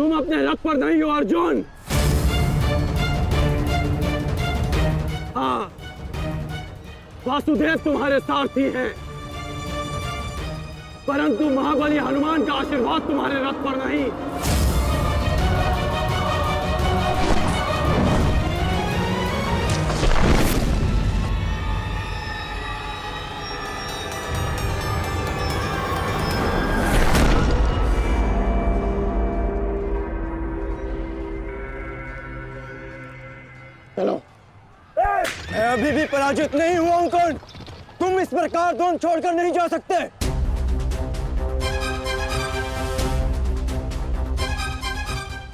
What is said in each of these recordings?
तुम अपने रथ पर नहीं हो अर्जुन। हाँ, वासुदेव तुम्हारे सारथी हैं, परंतु महाबली हनुमान का आशीर्वाद तुम्हारे रथ पर नहीं। चलो। मैं अभी भी पराजित नहीं हुआ हूं कर्ण। तुम इस प्रकार द्रोण छोड़कर नहीं जा सकते।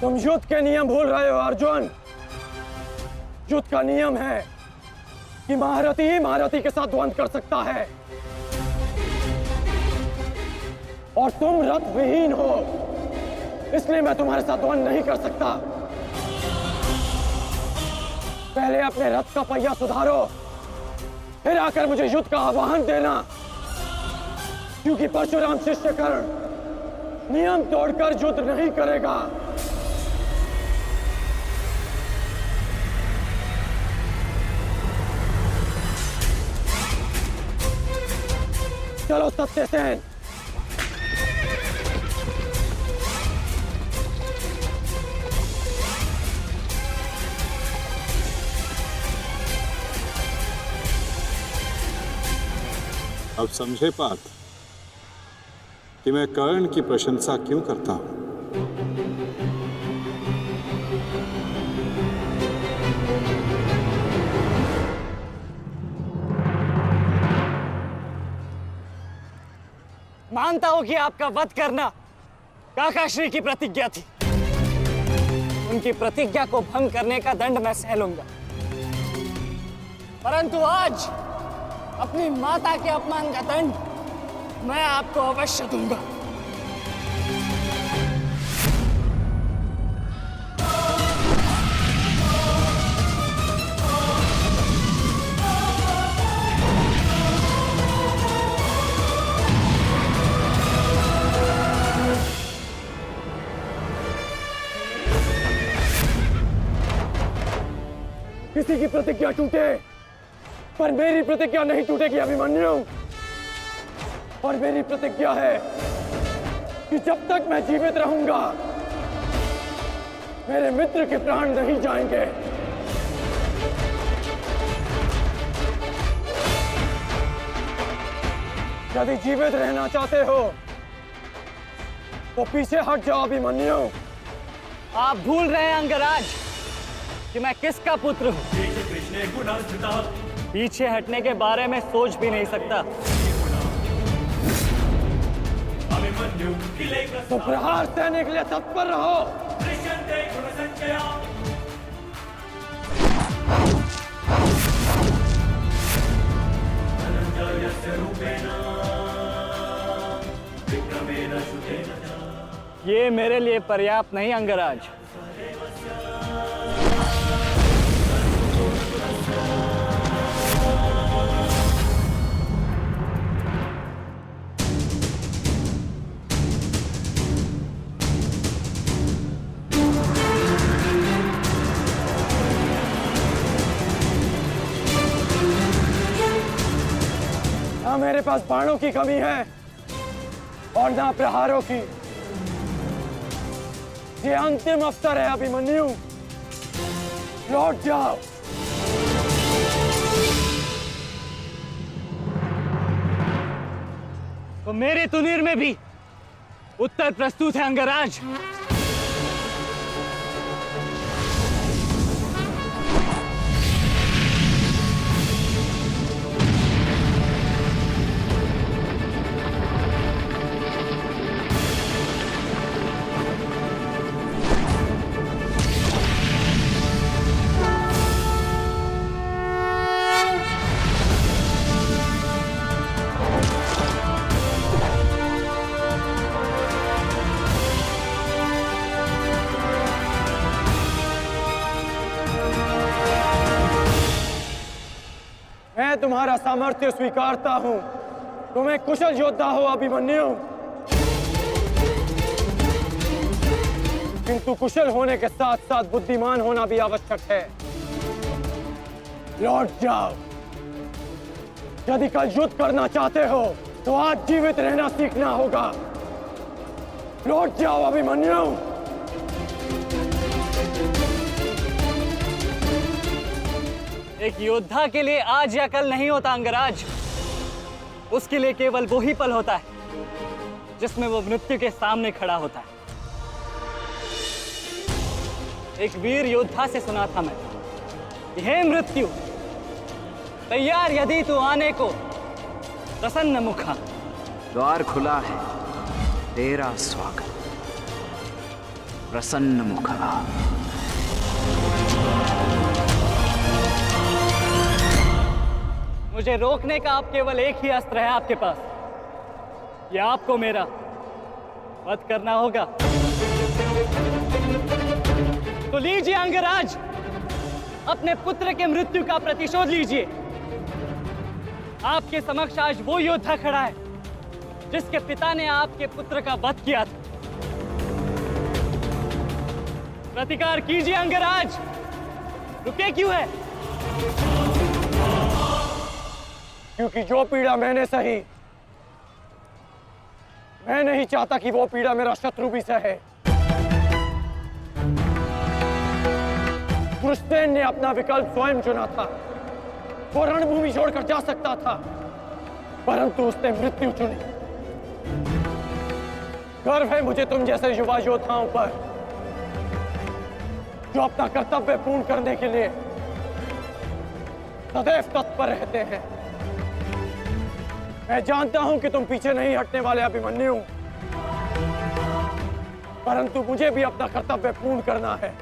तुम युद्ध के नियम भूल रहे हो अर्जुन। युद्ध का नियम है कि महारथी ही महारथी के साथ द्वंद्व कर सकता है, और तुम रथ विहीन हो, इसलिए मैं तुम्हारे साथ द्वंद्व नहीं कर सकता। पहले अपने रथ का पहिया सुधारो, फिर आकर मुझे युद्ध का आह्वान देना, क्योंकि परशुराम शिष्य कर्ण नियम तोड़कर युद्ध नहीं करेगा। चलो सत्यसेन। अब समझे पार्थ कि मैं कर्ण की प्रशंसा क्यों करता हूं। मानता हूं कि आपका वध करना काकाश्री की प्रतिज्ञा थी। उनकी प्रतिज्ञा को भंग करने का दंड मैं सह लूंगा, परंतु आज अपनी माता के अपमान का दंड मैं आपको अवश्य दूंगा। किसी की प्रतिज्ञा टूटे, पर मेरी प्रतिज्ञा नहीं टूटेगी अभिमन्यु। और मेरी प्रतिज्ञा है कि जब तक मैं जीवित रहूंगा, मेरे मित्र के प्राण नहीं जाएंगे। यदि जीवित रहना चाहते हो तो पीछे हट जाओ अभिमन्यु। आप भूल रहे हैं अंगराज कि मैं किसका पुत्र हूं। पीछे हटने के बारे में सोच भी नहीं सकता। तो प्रहार सहने के लिए तत्पर रहो। ये मेरे लिए पर्याप्त नहीं अंगराज। ना मेरे पास बाणों की कमी है और ना प्रहारों की। ये अंतिम अवसर है अभिमन्यु, लौट जाओ। तो मेरे तुनीर में भी उत्तर प्रस्तुत है अंगराज। मैं तुम्हारा सामर्थ्य स्वीकारता हूं। तुम एक कुशल योद्धा हो अभिमन्यु, किंतु कुशल होने के साथ साथ बुद्धिमान होना भी आवश्यक है। लौट जाओ। यदि कल युद्ध करना चाहते हो तो आज जीवित रहना सीखना होगा। लौट जाओ अभिमन्यु। एक योद्धा के लिए आज या कल नहीं होता अंगराज। उसके लिए केवल वो ही पल होता है जिसमें वो मृत्यु के सामने खड़ा होता है। एक वीर योद्धा से सुना था मैं, हे मृत्यु, तैयार यदि तू आने को, प्रसन्न मुखा। द्वार खुला है, तेरा स्वागत, प्रसन्न मुखा। मुझे रोकने का अब केवल एक ही अस्त्र है आपके पास। यह आपको मेरा वध करना होगा। तो लीजिए अंगराज, अपने पुत्र के मृत्यु का प्रतिशोध लीजिए। आपके समक्ष आज वो योद्धा खड़ा है जिसके पिता ने आपके पुत्र का वध किया था। प्रतिकार कीजिए अंगराज, रुके क्यों है? क्योंकि जो पीड़ा मैंने सही, मैं नहीं चाहता कि वो पीड़ा मेरा शत्रु भी सहे। पुरुषसेन ने अपना विकल्प स्वयं चुना था। वो रणभूमि छोड़कर जा सकता था, परंतु उसने मृत्यु चुनी। गर्व है मुझे तुम जैसे युवा योद्धाओं पर, जो अपना कर्तव्य पूर्ण करने के लिए सदैव तत्पर रहते हैं। मैं जानता हूं कि तुम पीछे नहीं हटने वाले अभिमन्यु, परंतु मुझे भी अपना कर्तव्य पूर्ण करना है।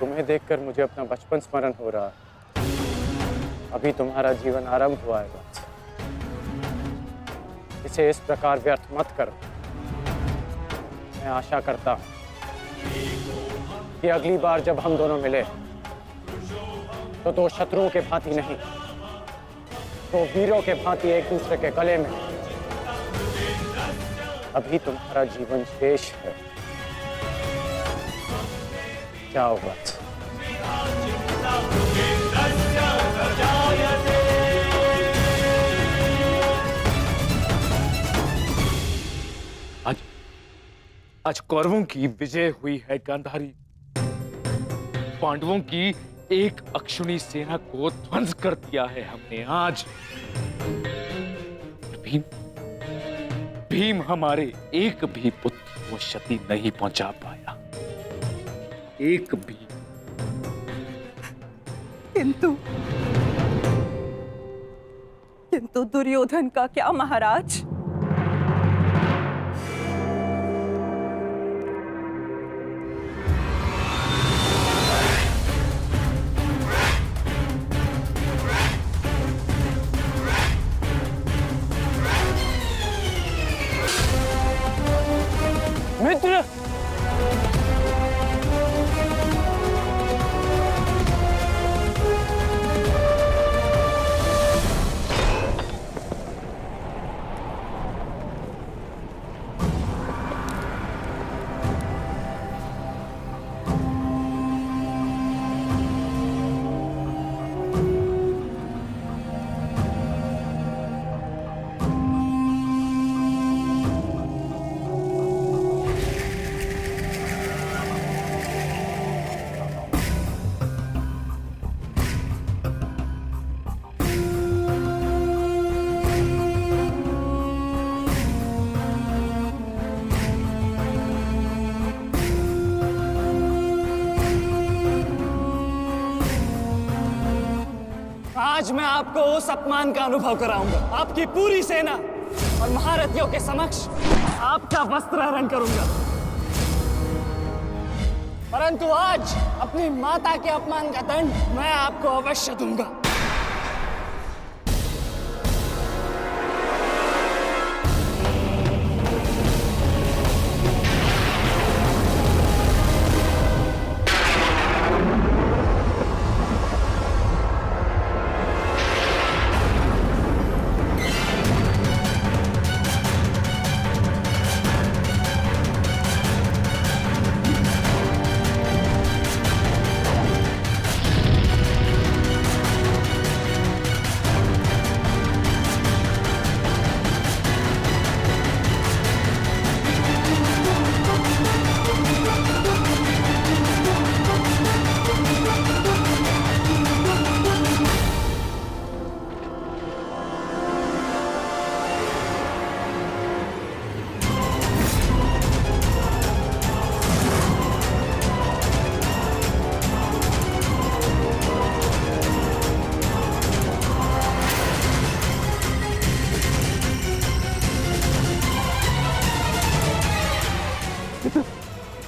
तुम्हें देखकर मुझे अपना बचपन स्मरण हो रहा है। अभी तुम्हारा जीवन आरंभ हुआ है बस। इसे इस प्रकार व्यर्थ मत करो। मैं आशा करता हूं कि अगली बार जब हम दोनों मिले तो दो शत्रुओं के भांति नहीं, दो वीरों के भांति एक दूसरे के गले में। अभी तुम्हारा जीवन शेष है। जाओ बस। आज कौरवों की विजय हुई है गांधारी। पांडवों की एक अक्षुणी सेना को ध्वंस कर दिया है हमने आज। भीम हमारे एक भी पुत्र को क्षति नहीं पहुंचा पाया, एक भी। किंतु दुर्योधन का क्या महाराज? आज मैं आपको उस अपमान का अनुभव कराऊंगा। आपकी पूरी सेना और महारथियों के समक्ष आपका वस्त्रहरण करूंगा। परंतु आज अपनी माता के अपमान का दंड मैं आपको अवश्य दूंगा।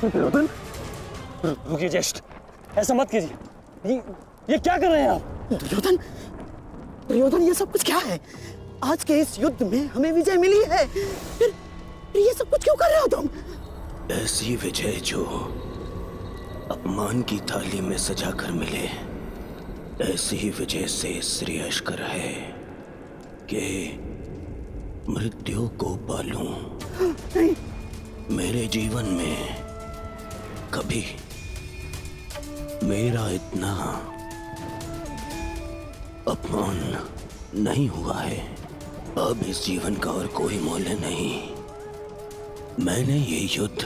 दुर्योधन, रुकिए ज्येष्ठ, ऐसा मत कीजिए। ये क्या कर रहे हैं आप? दुर्योधन, दुर्योधन, ये सब कुछ क्या है? आज के इस युद्ध में हमें विजय मिली है, फिर ये सब कुछ क्यों कर रहे हो तुम? ऐसी विजय जो अपमान की थाली में सजा कर मिले, ऐसी ही विजय से श्रेयस्कर है कि मृत्यु को पालूं। नहीं। मेरे जीवन में कभी मेरा इतना अपमान नहीं हुआ है। अब इस जीवन का और कोई मूल्य नहीं। मैंने ये युद्ध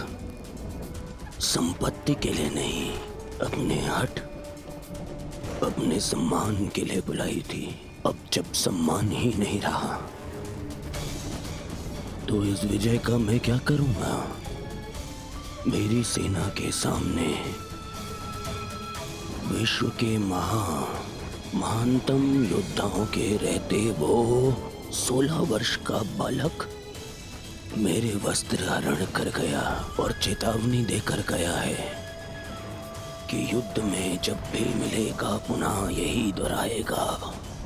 संपत्ति के लिए नहीं, अपने हट, अपने सम्मान के लिए बुलाई थी। अब जब सम्मान ही नहीं रहा तो इस विजय का मैं क्या करूंगा? मेरी सेना के सामने विश्व के महानतम योद्धाओं के रहते वो 16 वर्ष का बालक मेरे वस्त्र हरण कर गया और चेतावनी देकर गया है कि युद्ध में जब भी मिलेगा पुनः यही दोहराएगा।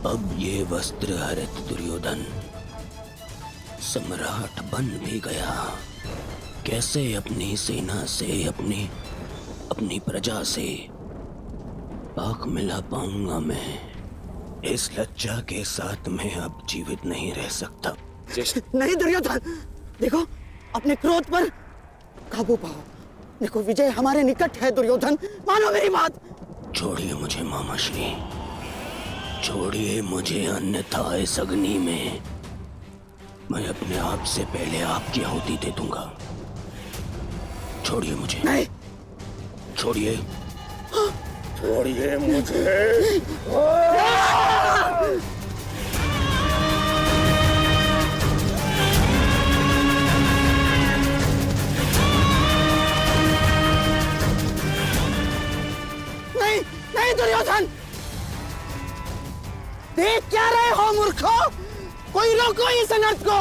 अब ये वस्त्र हरित दुर्योधन सम्राट बन भी गया। कैसे अपनी सेना से, अपनी प्रजा से आंख मिला पाऊंगा मैं? इस लज्जा के साथ मैं अब जीवित नहीं रह सकता। नहीं दुर्योधन, देखो अपने क्रोध पर काबू पाओ। देखो विजय हमारे निकट है दुर्योधन, मानो मेरी बात। छोड़िए मुझे मामाश्री, छोड़िए मुझे, अन्यथा इस अग्नि में मैं अपने आप से पहले आपकी आहुति दे दूंगा। छोड़िए मुझे। नहीं। छोड़िए। छोड़िए मुझे। नहीं, नहीं दुर्योधन, देख क्या रहे हो मूर्खों? कोई रोको इस अनर्थ को।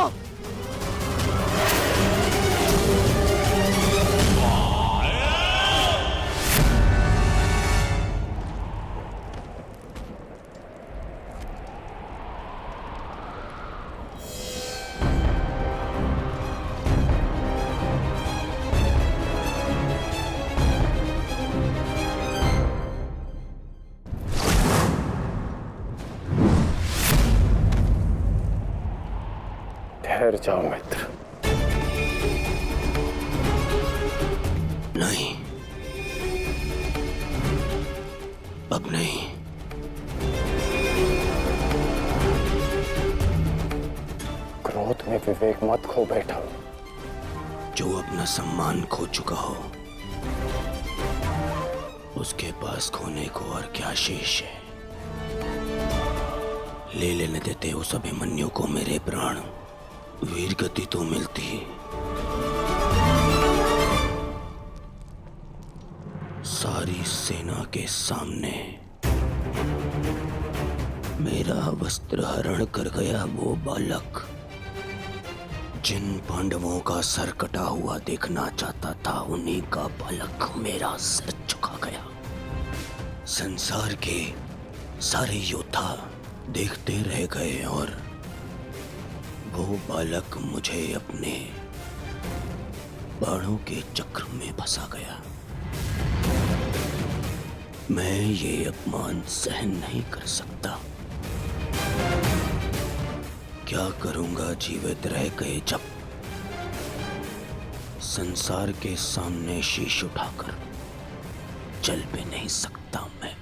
ठहर जाओ मित्र। नहीं, अब नहीं। क्रोध में विवेक मत खो बैठा। जो अपना सम्मान खो चुका हो उसके पास खोने को और क्या शेष है? ले लेने देते उस अभिमन्यु को मेरे प्राण, वीर गति तो मिलती। सारी सेना के सामने मेरा वस्त्र हरण कर गया वो बालक जिन पांडवों का सर कटा हुआ देखना चाहता था, उन्हीं का बालक मेरा सर झुका गया। संसार के सारे योद्धा देखते रह गए और वो बालक मुझे अपने बाणों के चक्र में फंसा गया। मैं ये अपमान सहन नहीं कर सकता। क्या करूंगा जीवित रह गए जब संसार के सामने शीश उठाकर चल भी नहीं सकता मैं।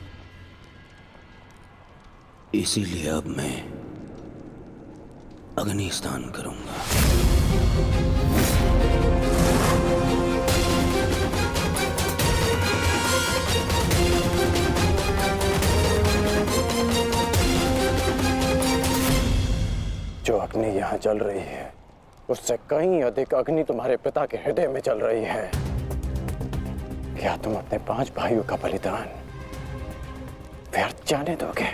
इसीलिए अब मैं अग्नि स्नान करूंगा। जो अग्नि यहाँ जल रही है उससे कहीं अधिक अग्नि तुम्हारे पिता के हृदय में जल रही है। क्या तुम अपने 5 भाइयों का बलिदान व्यर्थ जाने दोगे?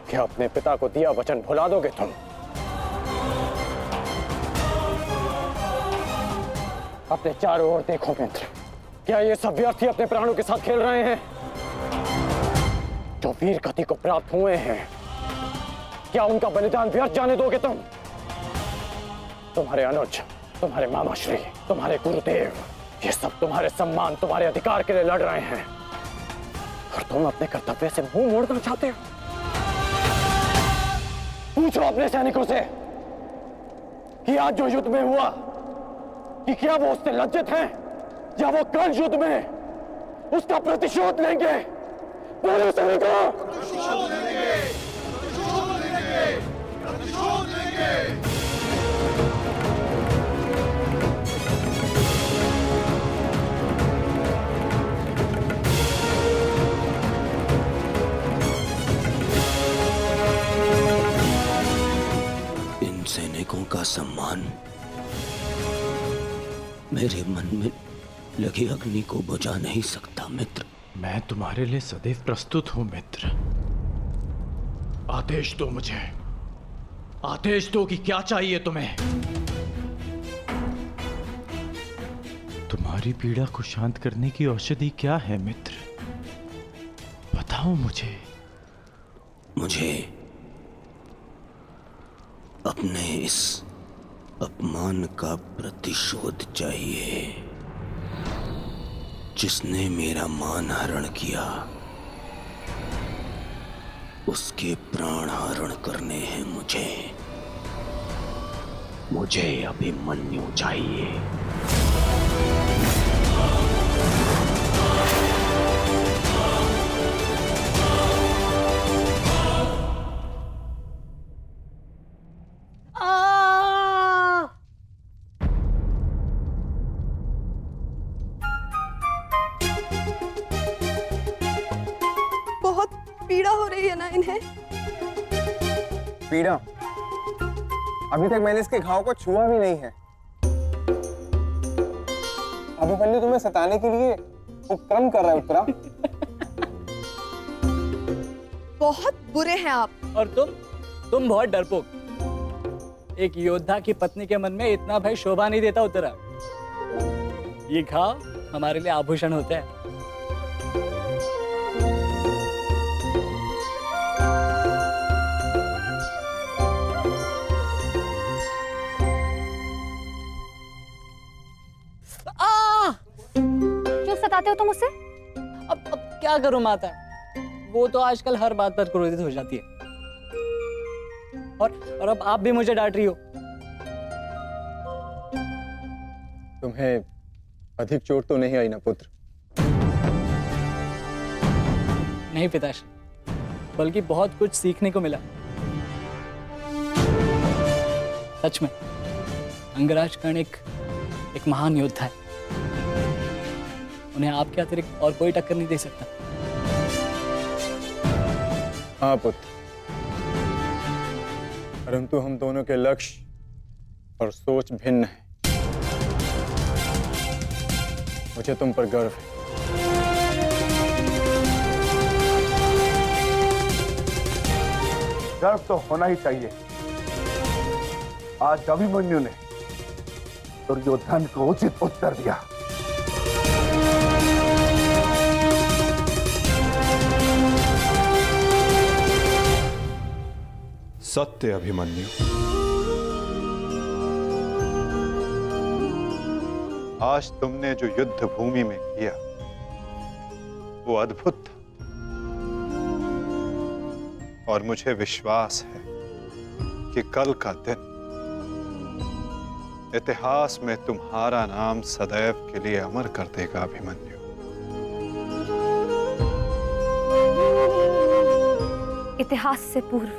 क्या अपने पिता को दिया वचन भुला दोगे तुम? अपने चारों ओर देखो मित्र, क्या ये सब व्यर्थी अपने प्राणों के साथ खेल रहे हैं? जो वीर गति को प्राप्त हुए हैं, क्या उनका बलिदान व्यर्थ जाने दोगे तुम? तुम्हारे अनुज, तुम्हारे मामाश्री, तुम्हारे गुरुदेव, ये सब तुम्हारे सम्मान, तुम्हारे अधिकार के लिए लड़ रहे हैं और तुम अपने कर्तव्य से मुंह मोड़ना चाहते हो। पूछो अपने सैनिकों से कि आज जो युद्ध में हुआ कि क्या वो उससे लज्जित हैं या वो कल युद्ध में उसका प्रतिशोध लेंगे? बोलो सैनिकों। इन सैनिकों का सम्मान मेरे मन में लगी अग्नि को बुझा नहीं सकता मित्र। मैं तुम्हारे लिए सदैव प्रस्तुत हूं मित्र। आदेश दो मुझे, आदेश दो कि क्या चाहिए तुम्हें। तुम्हारी पीड़ा को शांत करने की औषधि क्या है मित्र? बताओ मुझे। मुझे अपने इस अपमान का प्रतिशोध चाहिए। जिसने मेरा मान हरण किया उसके प्राण हरण करने हैं मुझे। मुझे अभिमन्यु चाहिए। बहुत पीड़ा हो रही है ना इन्हें? पीड़ा? अभी तक मैंने इसके घाव को छुआ भी नहीं है। अभिमन्यु तुम्हें सताने के लिए उपक्रम कर रहा है उत्तरा। बहुत बुरे हैं आप। और तुम बहुत डरपोक। एक योद्धा की पत्नी के मन में इतना भय शोभा नहीं देता उत्तरा। ये घाव हमारे लिए आभूषण होते हैं। क्यों सताते हो तुम उसे? अब क्या करूं माता, वो तो आजकल हर बात पर क्रोधित हो जाती है। और अब आप भी मुझे डांट रही हो। तुम्हें अधिक चोट तो नहीं आई ना पुत्र? नहीं पिताश्री, बल्कि बहुत कुछ सीखने को मिला। सच में अंगराज कर्ण एक महान योद्धा है। उन्हें आपके अतिरिक्त और कोई टक्कर नहीं दे सकता। हाँ पुत्र, परंतु हम दोनों के लक्ष्य और सोच भिन्न हैं। मुझे तुम पर गर्व है। गर्व तो होना ही चाहिए। आज अभिमन्यु ने दुर्योधन को उचित उत्तर दिया। सत्य अभिमन्यु, आज तुमने जो युद्ध भूमि में किया वो अद्भुत था, और मुझे विश्वास है कि कल का दिन इतिहास में तुम्हारा नाम सदैव के लिए अमर कर देगा अभिमन्यु। इतिहास से पूर्व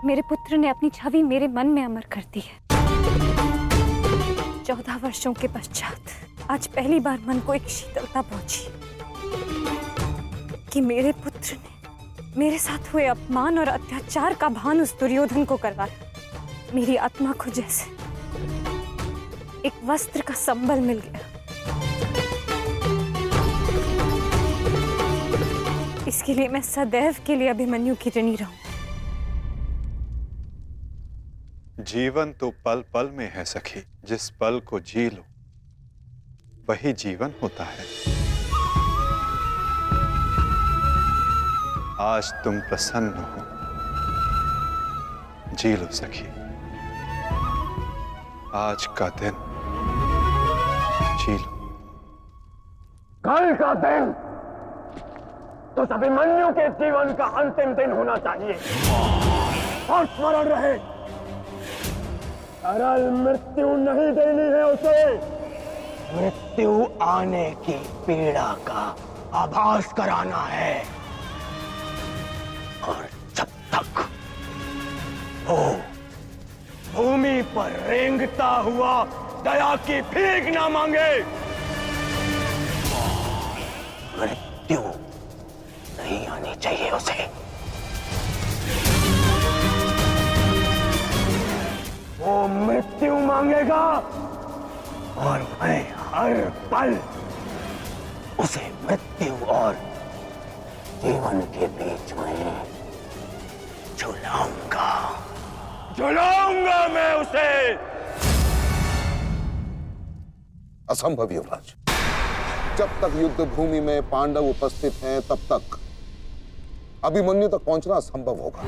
मेरे पुत्र ने अपनी छवि मेरे मन में अमर कर दी है। 14 वर्षों के पश्चात आज पहली बार मन को एक शीतलता पहुंची कि मेरे पुत्र ने मेरे साथ हुए अपमान और अत्याचार का भान उस दुर्योधन को करवाया। मेरी आत्मा को जैसे एक वस्त्र का संबल मिल गया। इसके लिए मैं सदैव के लिए अभिमन्यु की ऋणी रहूं। जीवन तो पल पल में है सखी, जिस पल को जी लो वही जीवन होता है। आज तुम प्रसन्न हो, जी लो सखी, आज का दिन जी लो। कल का दिन तो अभिमन्यु के जीवन का अंतिम दिन होना चाहिए, और स्मरण रहे सरल मृत्यु नहीं देनी है उसे। मृत्यु आने की पीड़ा का आभास कराना है, और जब तक वो भूमि पर रेंगता हुआ दया की भीख ना मांगे, मृत्यु नहीं आनी चाहिए उसे। वो मृत्यु मांगेगा और मैं हर पल उसे मृत्यु और जीवन के बीच में झुलाऊंगा मैं उसे। असंभव युवराज, जब तक युद्ध भूमि में पांडव उपस्थित हैं तब तक अभिमन्यु तक पहुंचना असंभव होगा।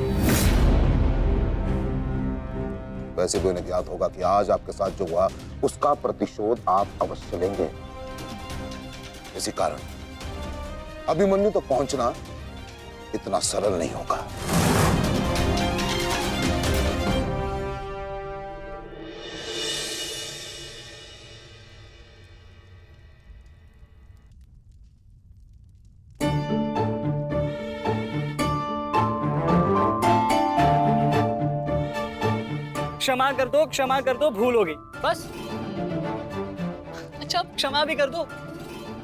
वैसे भी उन्हें ज्ञात होगा कि आज आपके साथ जो हुआ उसका प्रतिशोध आप अवश्य लेंगे। इसी कारण अभिमन्यु तक पहुंचना इतना सरल नहीं होगा। क्षमा कर दो, भूल हो गई बस। अच्छा, क्षमा भी कर दो।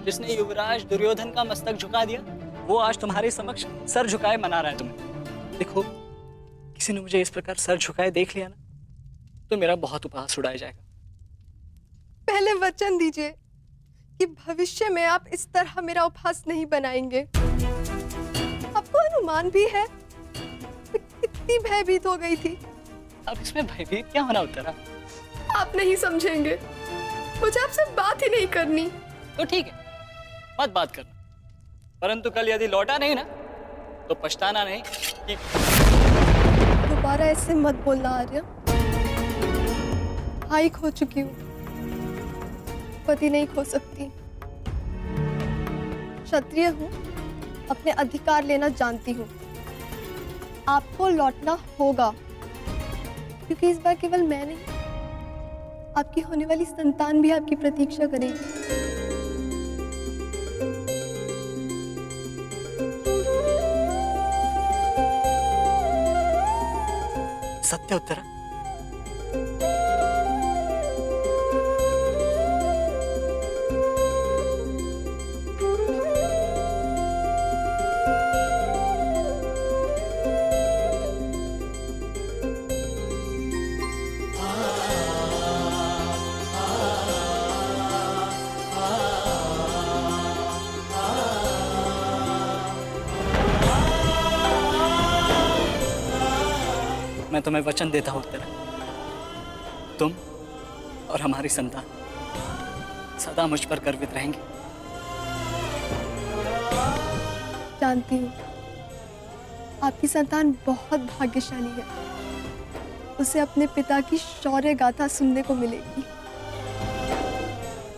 जिसने युवराज दुर्योधन का मस्तक झुका दिया वो आज तुम्हारे समक्ष सर झुकाए मना रहा है तुम्हें। देखो, किसी ने मुझे इस प्रकार सर झुकाए देख लिया ना तो मेरा बहुत उपहास उड़ाया जाएगा। पहले वचन दीजिए कि भविष्य में आप इस तरह मेरा उपहास नहीं बनाएंगे। आपको अनुमान भी है मैं कितनी भयभीत हो गई थी। अब इसमें भयभीत क्या होना उत्तरा? आप नहीं समझेंगे, मुझे आपसे बात ही नहीं करनी। तो ठीक है, मत बात करना, परंतु कल यदि लौटा नहीं ना तो पछताना नहीं कि... दोबारा ऐसे मत बोलना आर्य। भाई खो चुकी हूँ, पति नहीं खो सकती। क्षत्रिय हूँ, अपने अधिकार लेना जानती हूँ। आपको लौटना होगा, क्योंकि इस बार केवल मैं नहीं, आपकी होने वाली संतान भी आपकी प्रतीक्षा करेगी। सत्य उत्तरा? मैं तुम्हें वचन देता हूं उत्तरा, तुम और हमारी संतान सदा मुझ पर गर्वित रहेंगे। जानती हूँ आपकी संतान बहुत भाग्यशाली है, उसे अपने पिता की शौर्य गाथा सुनने को मिलेगी।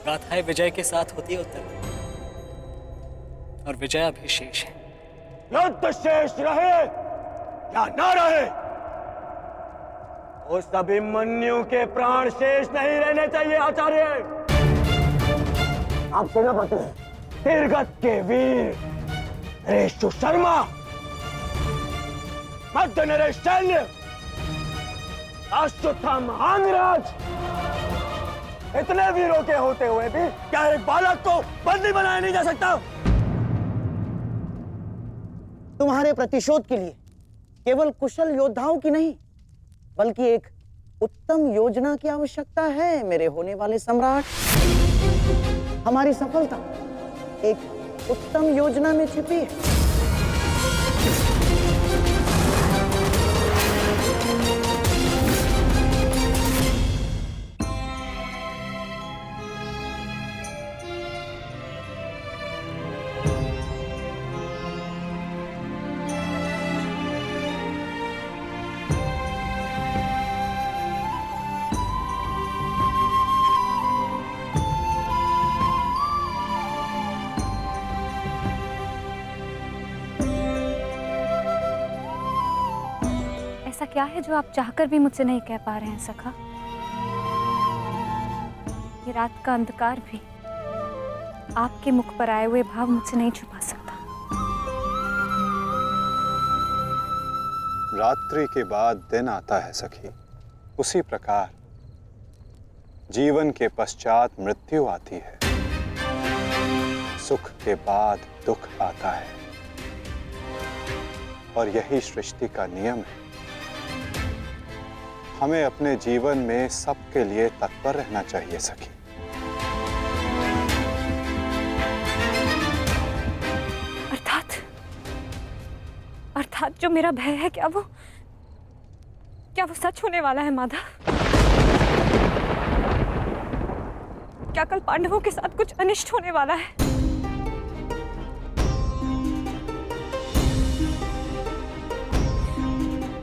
गाथाएं विजय के साथ होती है उत्तरा, और विजय अभी शेष है। युद्ध शेष रहे या न रहे, उस अभिमन्यु के प्राण शेष नहीं रहने चाहिए आचार्य। आप सेनापति तीरगत के वीर नरेश शर्मा, मध्य नरेश शैल्य, अश्वत्थाम हांगराज, इतने वीरों के होते हुए भी क्या एक बालक को बंदी बनाया नहीं जा सकता? तुम्हारे प्रतिशोध के लिए केवल कुशल योद्धाओं की नहीं, बल्कि एक उत्तम योजना की आवश्यकता है मेरे होने वाले सम्राट। हमारी सफलता एक उत्तम योजना में छिपी है। ऐसा क्या है जो आप चाहकर भी मुझसे नहीं कह पा रहे हैं सखा? ये रात का अंधकार भी आपके मुख पर आए हुए भाव मुझसे नहीं छुपा सकता। रात्रि के बाद दिन आता है सखी, उसी प्रकार जीवन के पश्चात मृत्यु आती है। सुख के बाद दुख आता है, और यही सृष्टि का नियम है। हमें अपने जीवन में सबके लिए तत्पर रहना चाहिए सखी। अर्थात जो मेरा भय है, क्या वो सच होने वाला है माधव? क्या कल पांडवों के साथ कुछ अनिष्ट होने वाला है?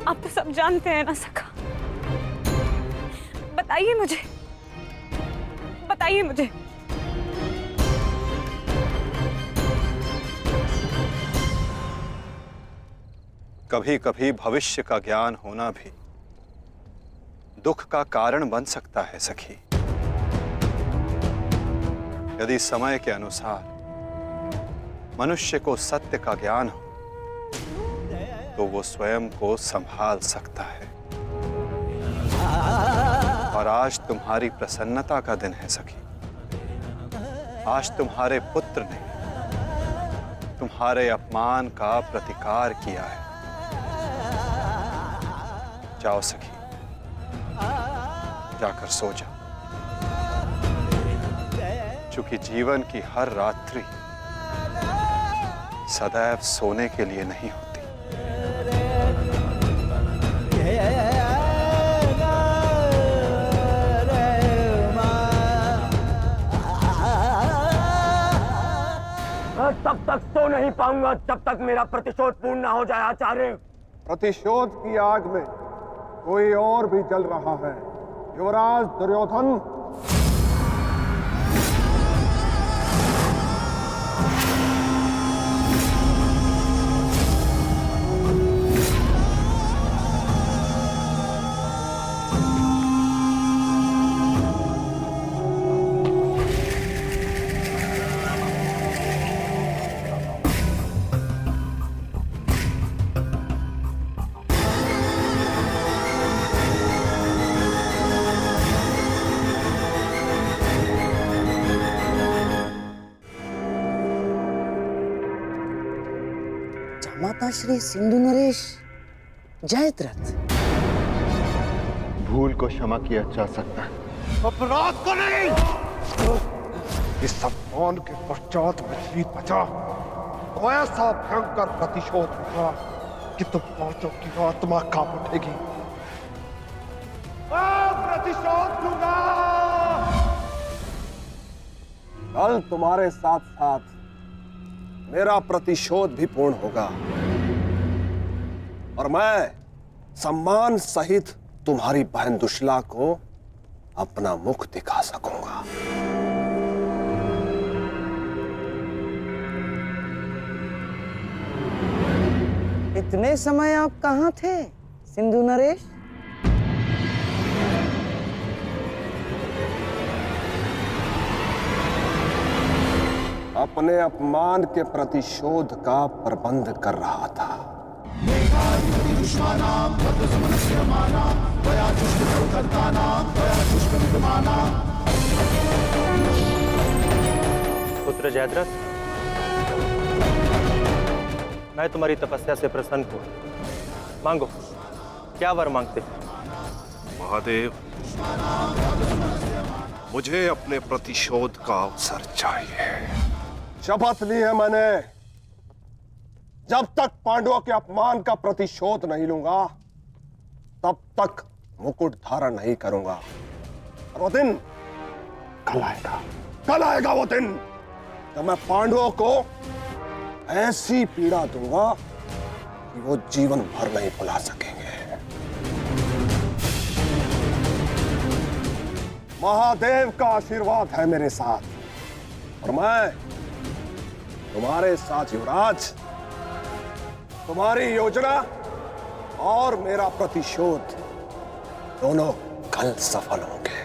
आप तो सब जानते हैं ना सखा। बताइए मुझे। कभी कभी भविष्य का ज्ञान होना भी दुख का कारण बन सकता है सखी। यदि समय के अनुसार मनुष्य को सत्य का ज्ञान हो तो वो स्वयं को संभाल सकता है। और आज तुम्हारी प्रसन्नता का दिन है सखी। आज तुम्हारे पुत्र ने तुम्हारे अपमान का प्रतिकार किया है। जाओ सखी, जाकर सो जाओ, क्योंकि जीवन की हर रात्रि सदैव सोने के लिए नहीं होती। मैं तब तक सो नहीं पाऊंगा जब तक मेरा प्रतिशोध पूर्ण ना हो जाए आचार्य। प्रतिशोध की आग में कोई और भी जल रहा है। युवराज दुर्योधन, माता श्री सिंधु नरेश जयद्रथ। भूल को क्षमा किया जा सकता है, अपराध को नहीं। इस अपमान के पश्चात में जीत बचा तो ऐसा भयंकर प्रतिशोध होगा कि तुम पांचों की आत्मा कांप उठेगी। प्रतिशोध लूंगा। कल तुम्हारे साथ साथ मेरा प्रतिशोध भी पूर्ण होगा और मैं सम्मान सहित तुम्हारी बहन दुशला को अपना मुख दिखा सकूंगा। इतने समय आप कहाँ थे सिंधु नरेश? अपने अपमान के प्रतिशोध का प्रबंध कर रहा था। पुत्र जयद्रथ, मैं तुम्हारी तपस्या से प्रसन्न हूं। मांगो, क्या वर मांगते हो? महादेव, मुझे अपने प्रतिशोध का अवसर चाहिए। शपथ ली है मैंने, जब तक पांडवों के अपमान का प्रतिशोध नहीं लूंगा तब तक मुकुट धारण नहीं करूंगा। और वो दिन कल आएगा वो दिन जब मैं पांडवों को ऐसी पीड़ा दूंगा कि वो जीवन भर नहीं भुला सकेंगे। महादेव का आशीर्वाद है मेरे साथ और मैं तुम्हारे साथ युवराज, तुम्हारी योजना और मेरा प्रतिशोध दोनों कल सफल होंगे।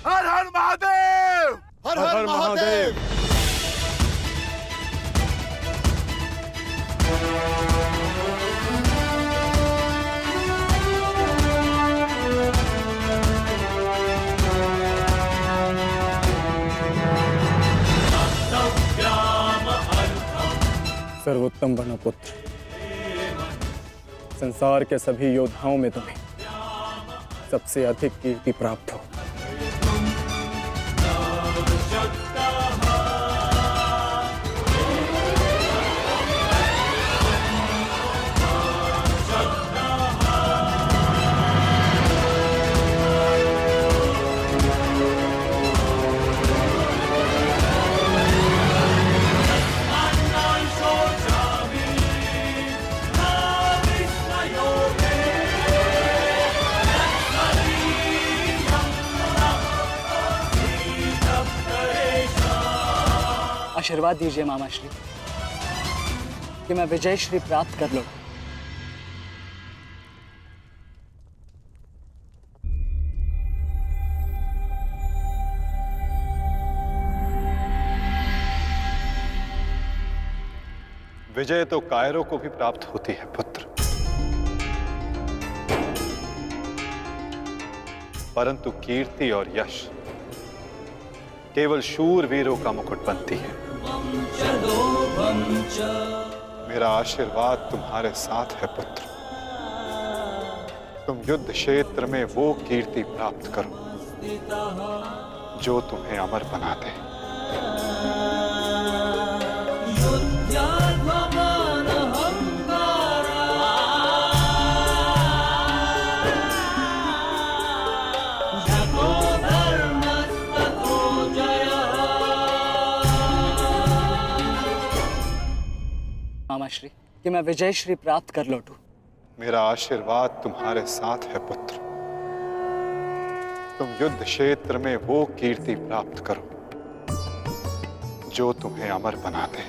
हर हर महादेव, हर हर महादेव। सर्वोत्तम बनो पुत्र, संसार के सभी योद्धाओं में तुम्हें सबसे अधिक कीर्ति प्राप्त हो। आशीर्वाद दीजिए मामा श्री कि मैं विजय श्री प्राप्त कर लूं। विजय तो कायरों को भी प्राप्त होती है पुत्र, परंतु कीर्ति और यश केवल शूरवीरों का मुकुट बनती है। मेरा आशीर्वाद तुम्हारे साथ है पुत्र। तुम युद्ध क्षेत्र में वो कीर्ति प्राप्त करो जो तुम्हें अमर बना दे। मामा श्री कि मैं विजय श्री प्राप्त कर लौटूं। मेरा आशीर्वाद तुम्हारे साथ है पुत्र। तुम युद्ध क्षेत्र में वो कीर्ति प्राप्त करो जो तुम्हें अमर बना दे।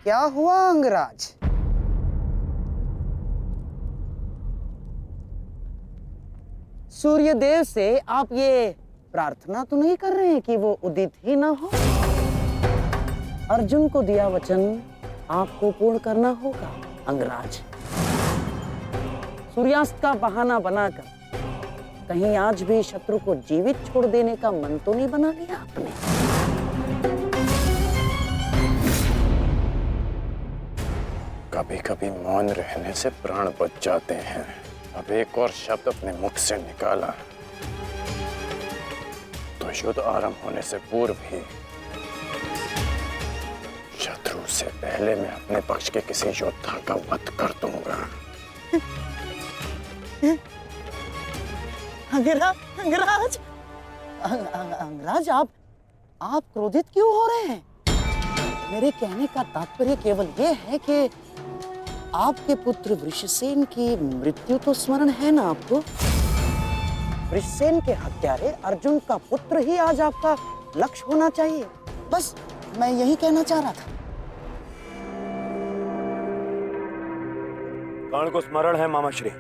क्या हुआ अंगराज? सूर्यदेव से आप ये प्रार्थना तो नहीं कर रहे हैं कि वो उदित ही ना हो? अर्जुन को दिया वचन आपको पूर्ण करना होगा अंगराज। सूर्यास्त का बहाना बनाकर कहीं आज भी शत्रु को जीवित छोड़ देने का मन तो नहीं बना लिया आपने? कभी कभी मौन रहने से प्राण बच जाते हैं। अब एक और शब्द अपने मुख से निकाला तो युद्ध आरंभ होने से पूर्व ही शत्रु से पहले मैं अपने पक्ष के किसी योद्धा का वध कर दूंगा। अंगराज, अंगराज आप क्रोधित क्यों हो रहे हैं? मेरे कहने का तात्पर्य केवल ये है कि आपके पुत्र वृषसेन की मृत्यु तो स्मरण है ना आपको? वृषसेन के हत्यारे अर्जुन का पुत्र ही आज आपका लक्ष्य होना चाहिए। बस मैं यही कहना चाह रहा था। कर्ण को स्मरण है मामा श्री।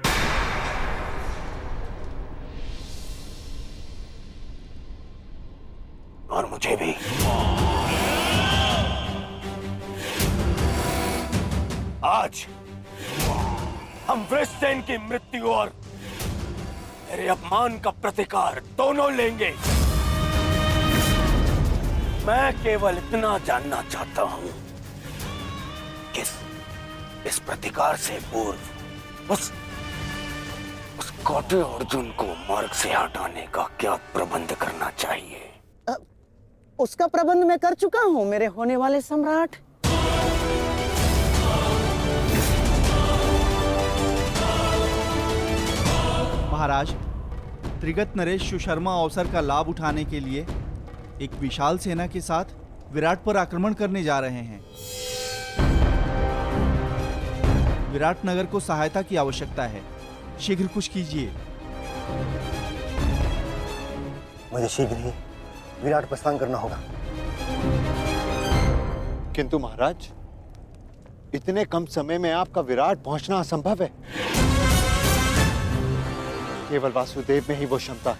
और मुझे भी। आज हम वृषसेन की मृत्यु और मेरे अपमान का प्रतिकार दोनों लेंगे। मैं केवल इतना जानना चाहता हूं कि इस प्रतिकार से पूर्व उस कौटे अर्जुन को मार्ग से हटाने का क्या प्रबंध करना चाहिए? उसका प्रबंध मैं कर चुका हूं मेरे होने वाले सम्राट। महाराज, त्रिगत नरेश सुशर्मा अवसर का लाभ उठाने के लिए एक विशाल सेना के साथ विराट पर आक्रमण करने जा रहे हैं। विराट नगर को सहायता की आवश्यकता है। शीघ्र कुछ कीजिए। मुझे शीघ्र ही विराट प्रस्थान करना होगा। किंतु महाराज, इतने कम समय में आपका विराट पहुंचना असंभव है। केवल वासुदेव में ही वो क्षमता है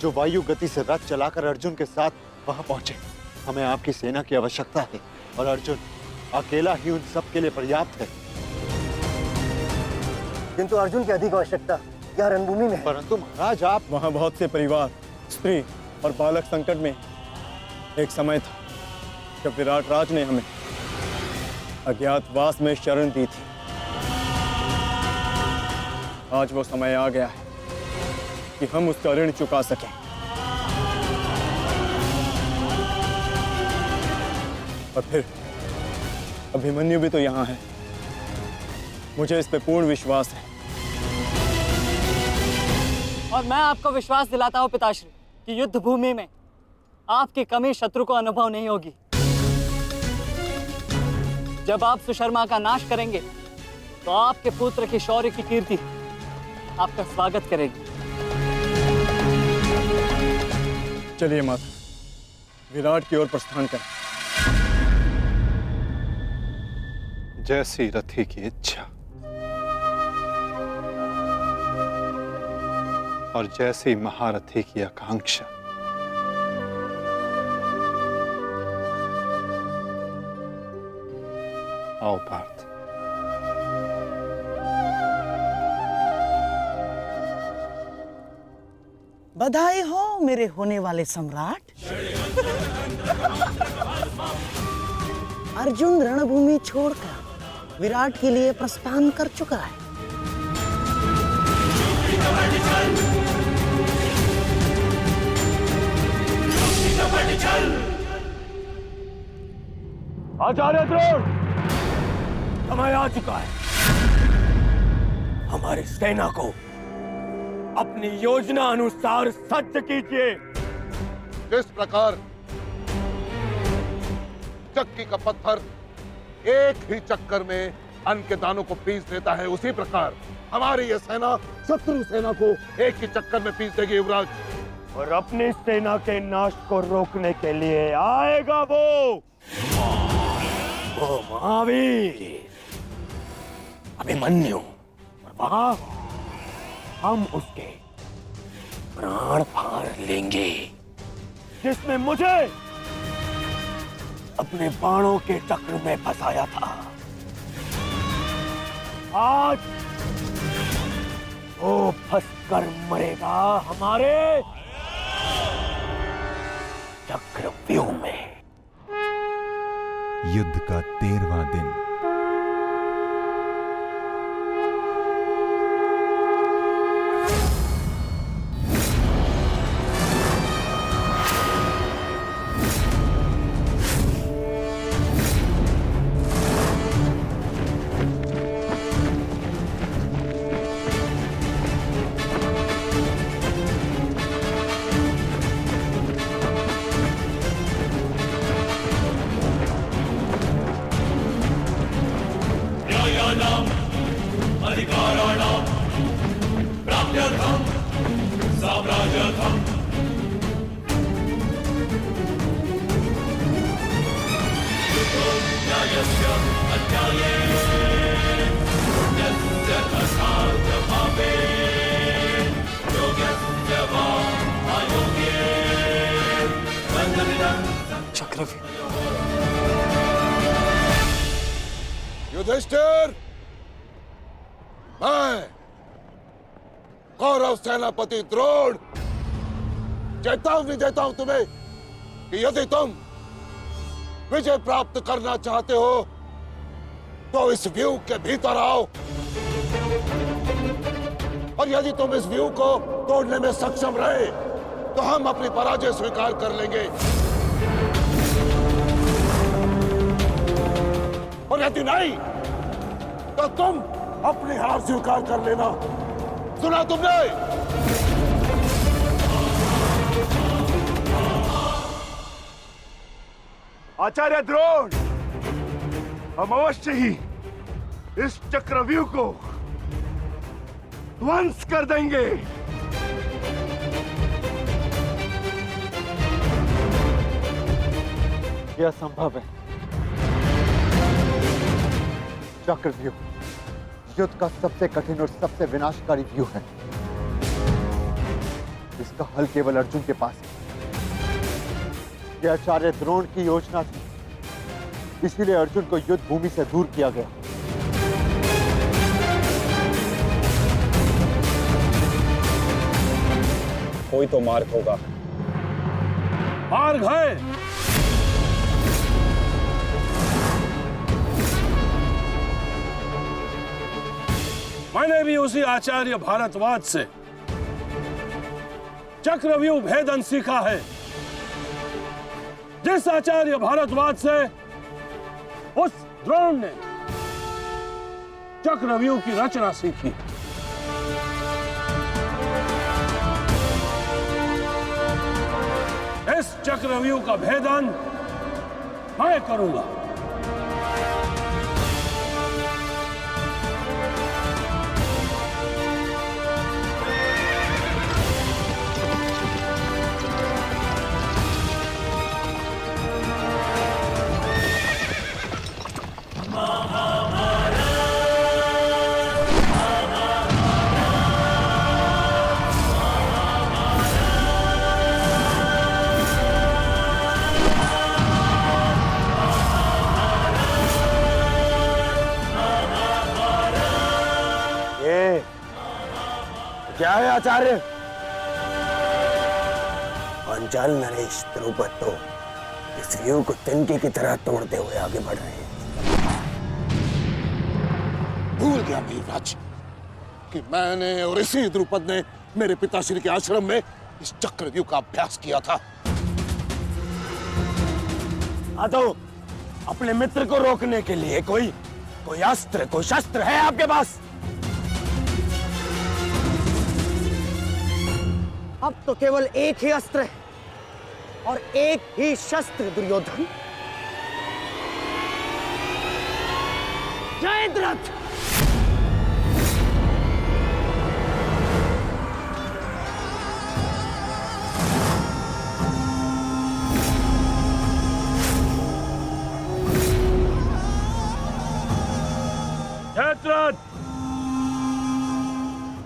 जो वायु गति से रथ चलाकर अर्जुन के साथ वहां पहुंचे। हमें आपकी सेना की आवश्यकता है और अर्जुन अकेला ही उन सब के लिए पर्याप्त है। किंतु अर्जुन की अधिक आवश्यकता यह रणभूमि में है। परंतु महाराज, आप वहां बहुत से परिवार, स्त्री और बालक संकट में। एक समय था जब विराट राज ने हमें अज्ञातवास में शरण दी थी। आज वो समय आ गया है कि हम उसका ऋण चुका सकें। और फिर अभिमन्यु भी तो यहाँ है। मुझे इस पे पूर्ण विश्वास है। और मैं आपको विश्वास दिलाता हूँ पिताश्री कि युद्ध भूमि में आपकी कमी शत्रु को अनुभव नहीं होगी। जब आप सुशर्मा का नाश करेंगे तो आपके पुत्र की शौर्य की कीर्ति आपका स्वागत करेगी। चलिए माता, विराट की ओर प्रस्थान करें। जैसी रथी की इच्छा और जैसी महारथी की आकांक्षा। आओ पार्थ। बधाई हो मेरे होने वाले सम्राट। अर्जुन रणभूमि छोड़कर विराट के लिए प्रस्थान कर चुका है। आचार्य द्रोण, समय आ चुका है। हमारी सेना को अपनी योजना अनुसार सज्ज कीजिए। जिस प्रकार चक्की का पत्थर एक ही चक्कर में अन्न के दानों को पीस देता है, उसी प्रकार हमारी यह सेना शत्रु सेना को एक ही चक्कर में पीस देगी युवराज। और अपनी सेना के नाश को रोकने के लिए आएगा वो वो महावीर अभिमन्यु, और वहां हम उसके प्राण फाड़ लेंगे, जिसने मुझे अपने बाणों के चक्र में फंसाया था। आज वो फंसकर मरेगा हमारे चक्रव्यूह में। युद्ध का 13वां दिन। युधिष्ठिर, मैं कौरव सेनापति द्रोण चेतावनी देता हूं तुम्हें कि यदि तुम विजय प्राप्त करना चाहते हो तो इस व्यूह के भीतर आओ, और यदि तुम इस व्यूह को तोड़ने में सक्षम रहे तो हम अपनी पराजय स्वीकार कर लेंगे, और यदि नहीं तो तुम अपनी हार स्वीकार कर लेना। सुना तुमने? आचार्य द्रोण, हम अवश्य ही इस चक्रव्यूह को ध्वंस कर देंगे। यह संभव है। चक्रव्यूह युद्ध का सबसे कठिन और सबसे विनाशकारी व्यूह है। इसका हल केवल अर्जुन के पास है। यह आचार्य द्रोण की योजना थी, इसीलिए अर्जुन को युद्ध भूमि से दूर किया गया। कोई तो मार्ग होगा। मार्ग है। मैंने भी उसी आचार्य भारद्वाज से चक्रव्यूह भेदन सीखा है, जिस आचार्य भारद्वाज से उस द्रोण ने चक्रव्यूह की रचना सीखी। इस चक्रव्यूह का भेदन मैं करूंगा। क्या है आचार्य? पांचाल नरेश द्रुपद तो इस व्यूह को तिनके की तरह तोड़ते हुए आगे बढ़ रहे हैं। भूल गया वीरराज कि मैंने और इसी द्रुपद ने मेरे पिताश्री के आश्रम में इस चक्रव्यूह का अभ्यास किया था। तो अपने मित्र को रोकने के लिए कोई अस्त्र, कोई शस्त्र है आपके पास? अब तो केवल एक ही अस्त्र है और एक ही शस्त्र दुर्योधन। जयद्रथ!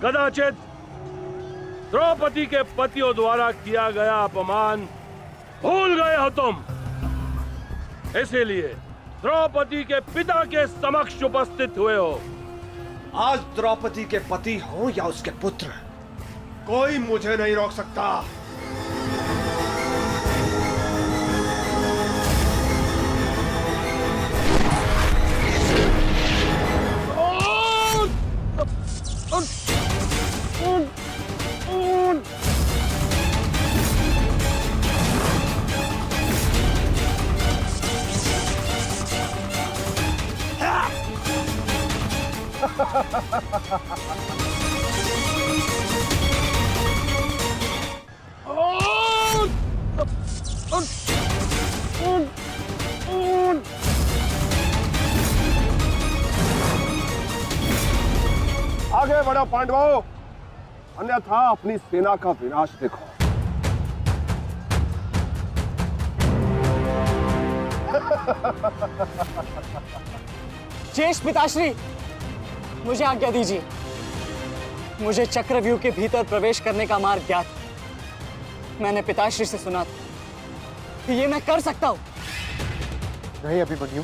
कदाचित द्रौपदी के पतियों द्वारा किया गया अपमान भूल गए हो तुम। इसीलिए द्रौपदी के पिता के समक्ष उपस्थित हुए हो। आज द्रौपदी के पति हो या उसके पुत्र, कोई मुझे नहीं रोक सकता। आगे बढ़ो पांडवों, अन्यथा अपनी सेना का विनाश देखो। शेष पिताश्री, मुझे आज्ञा दीजिए। मुझे चक्रव्यूह के भीतर प्रवेश करने का मार्ग ज्ञात। मैंने पिताश्री से सुना था कि ये मैं कर सकता हूं। नहीं अभिमन्यु,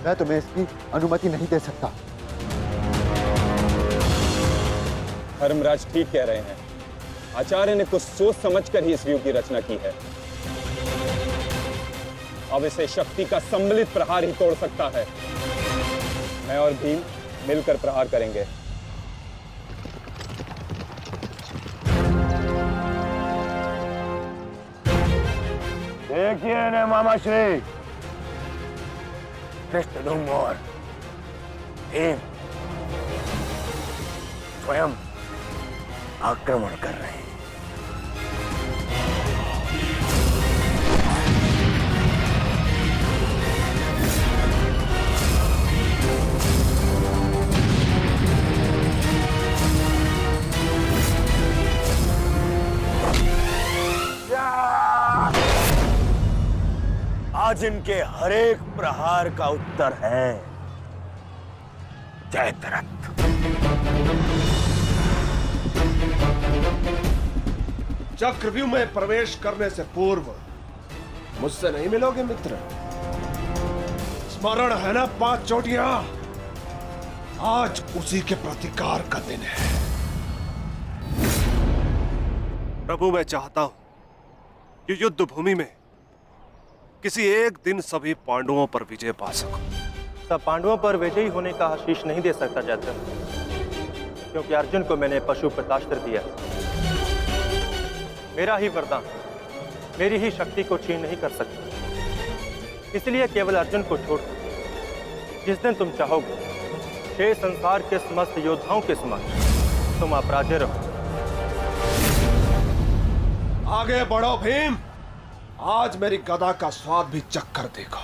मैं तुम्हें इसकी अनुमति नहीं दे सकता। धर्मराज ठीक कह रहे हैं। आचार्य ने कुछ सोच समझकर ही इस व्यूह की रचना की है। अब इसे शक्ति का सम्मिलित प्रहार ही तोड़ सकता है। मैं और भीम मिलकर प्रहार करेंगे। देखिए ने मामा श्री, धृष्टद्युम्न और भीम स्वयं आक्रमण कर रहे हैं। आज इनके हरेक प्रहार का उत्तर है जयद्रथ। चक्रव्यूह में प्रवेश करने से पूर्व मुझसे नहीं मिलोगे मित्र? स्मरण है ना 5 चोटियां? आज उसी के प्रतिकार का दिन है। प्रभु, मैं चाहता हूं कि युद्ध भूमि में किसी एक दिन सभी पांडवों पर विजय पा सकूं। सब पांडवों पर विजयी होने का आशीष नहीं दे सकता जयद्रथ, क्योंकि अर्जुन को मैंने पशुपतास्त्र दिया। मेरा ही वरदान मेरी ही शक्ति को छीन नहीं कर सकता। इसलिए केवल अर्जुन को छोड़ जिस दिन तुम चाहोगे, शेष संसार के समस्त योद्धाओं के समक्ष तुम अपराजय रहो। आगे बढ़ो भीम, आज मेरी गदा का स्वाद भी चक्कर देखो।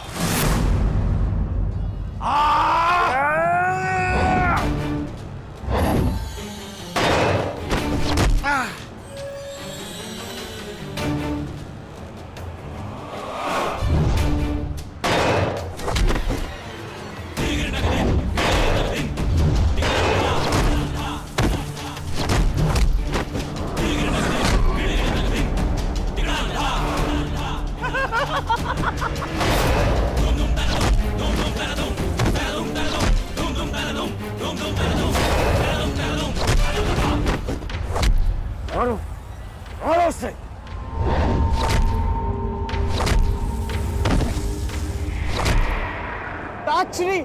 ताजश्री,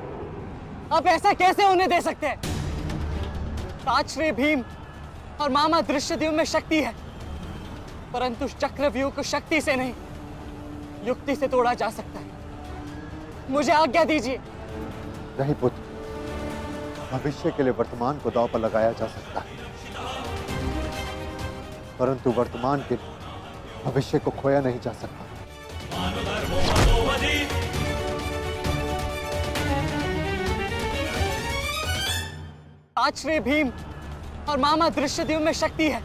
आप ऐसा कैसे होने दे सकते हैं? ताजश्री भीम और मामा धृष्टद्युम्न में शक्ति है, परंतु चक्रव्यूह को शक्ति से नहीं, युक्ति से तोड़ा जा सकता है। मुझे आज्ञा दीजिए। नहीं पुत्र, भविष्य के लिए वर्तमान को दांव पर लगाया जा सकता है, परंतु वर्तमान के लिए भविष्य को खोया नहीं जा सकता। ताजश्री भीम और मामा धृष्टद्युम्न में शक्ति है,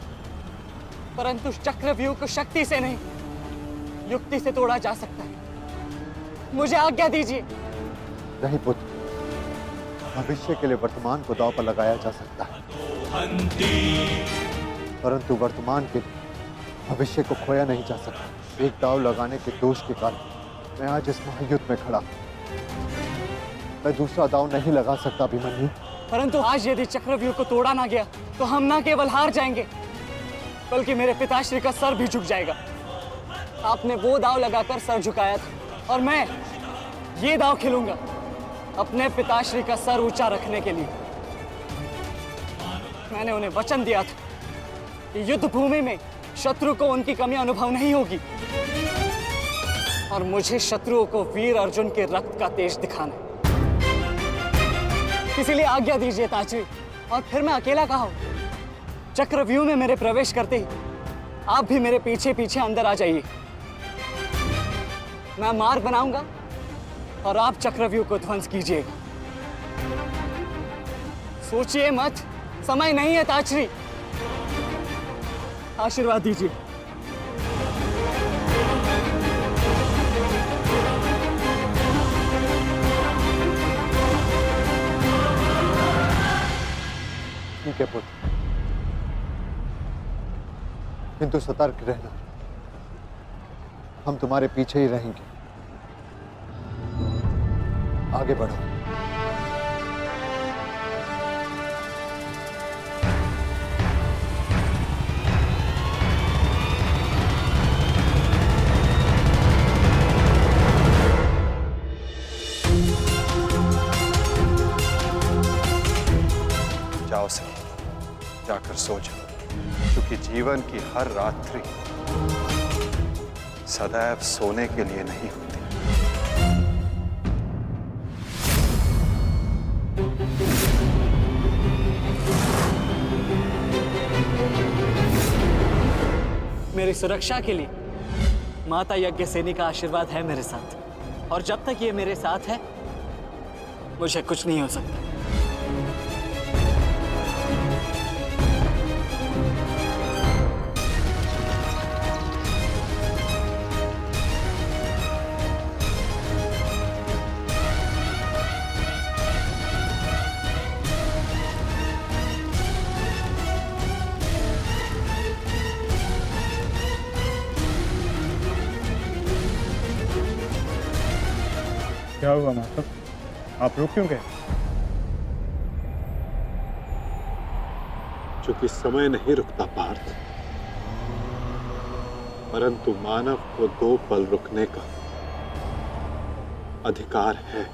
परंतु चक्रव्यूह को शक्ति से नहीं, युक्ति से तोड़ा जा सकता है। मुझे आज्ञा दीजिए। नहीं पुत्र, भविष्य के लिए वर्तमान को दांव पर लगाया जा सकता है, परंतु वर्तमान के लिए भविष्य को खोया नहीं जा सकता। एक दांव लगाने के दोष के कारण मैं आज इस महायुद्ध में खड़ा हूं। मैं दूसरा दांव नहीं लगा सकता अभिमन्यु। परंतु आज यदि चक्रव्यूह को तोड़ा ना गया तो हम ना केवल हार जाएंगे बल्कि मेरे पिताश्री का सर भी झुक जाएगा। आपने वो दांव लगाकर सर झुकाया था और मैं ये दांव खेलूंगा अपने पिताश्री का सर ऊंचा रखने के लिए। मैंने उन्हें वचन दिया था कि युद्ध भूमि में शत्रु को उनकी कमी अनुभव नहीं होगी और मुझे शत्रुओं को वीर अर्जुन के रक्त का तेज दिखाना है। इसीलिए आज्ञा दीजिए ताजी, और फिर मैं अकेला कहाँ हूं? चक्रव्यूह में मेरे प्रवेश करते ही आप भी मेरे पीछे पीछे अंदर आ जाइए। मैं मार्ग बनाऊंगा और आप चक्रव्यूह को ध्वंस कीजिएगा। सोचिए मत, समय नहीं है ताजश्री। आशीर्वाद दीजिए। ठीक है पुत्र, किंतु सतर्क रहना। हम तुम्हारे पीछे ही रहेंगे। आगे बढ़ो। जाओ सखी, जाकर सो जाओ, क्योंकि जीवन की हर रात्रि सदैव सोने के लिए नहीं होती। मेरी सुरक्षा के लिए माता यज्ञसेनी का आशीर्वाद है मेरे साथ, और जब तक ये मेरे साथ है मुझे कुछ नहीं हो सकता। क्या हुआ मास्टर, आप रुक क्यों गए? चूंकि समय नहीं रुकता पार्थ, परंतु मानव को 2 पल रुकने का अधिकार है।